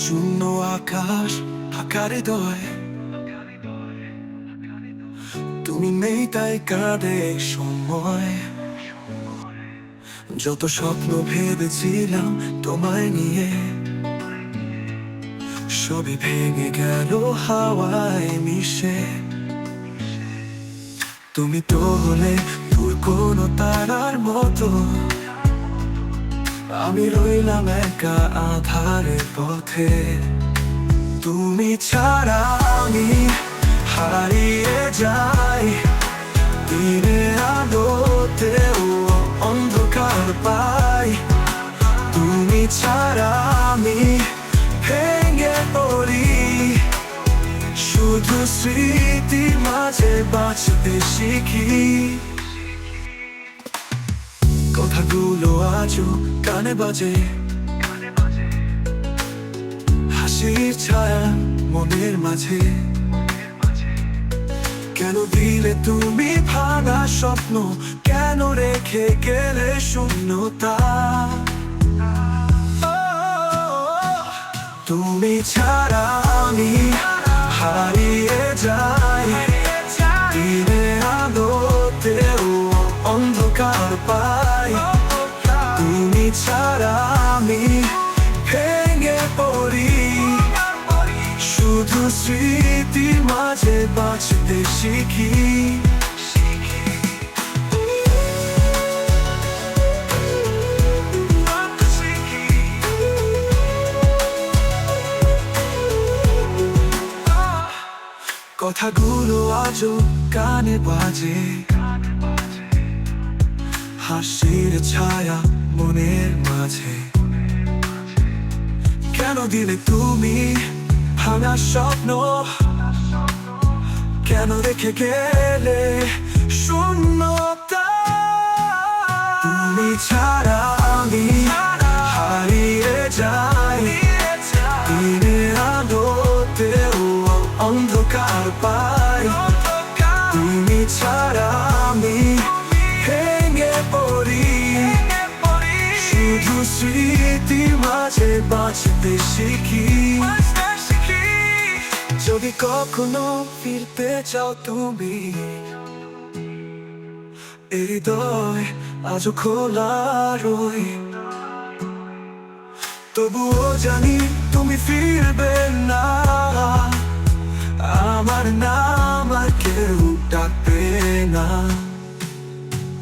শূন্য আকাশ ফাঁকা হৃদয়, তুমি নেই তাই কাঁদে সময়। যত স্বপ্ন ভেবেছিলাম তোমায় নিয়ে, সবই ভেঙে গেল হাওয়ায় মিশে। তুমি তো হলে দূর কোনো তারার মতো, আমি রইলাম একা আঁধারের পথে। তুমি ছাড়া আমি হারিয়ে যাই, দিনের আলোতেও অন্ধকার পাই। তুমি ছাড়া আমি ভেঙে পড়ি, শুধু স্মৃতির মাঝে বাঁচতে শিখি। কথাগুলো আজও কানে বাজে, হাসির ছায়া মনের মাঝে। কেন দিলে তুমি ভাঙা স্বপ্ন, কেন রেখে গেলে শূন্যতা? তুমি ছাড়া আমি হারিয়ে যাই, দিনের আলোতেও অন্ধকার পাই। তুমি ছাড়া আমি ভেঙে পড়ি, শুধু স্মৃতির মাঝে বাঁচতে শিখি। কথাগুলো আজও কানে বাজে, হাসির ছায়া মনের মাঝে। কেন দিলে তুমি ভাঙা স্বপ্ন, কেন রেখে গেলে শূন্যতা? তুমি ছাড়া আমি হারিয়ে যাই, দিনের আলোতেও অন্ধকার পাই। তুমি ছাড়া আমি ভেঙে পড়ি, শুধু স্মৃতির মাঝে বাঁচতে শিখি। যদি কখনো ফিরতে চাও তুমি, এই হৃদয় আজও খোলা রই। তবুও জানি তুমি ফিরবে না, আমার নাম আর কেউ ডাকবে না।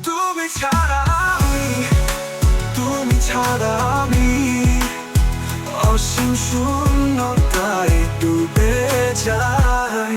তুমি ছাড়া আমি, তুমি ছাড়া আমি অসীম শূন্যতায় ডুবে যাই।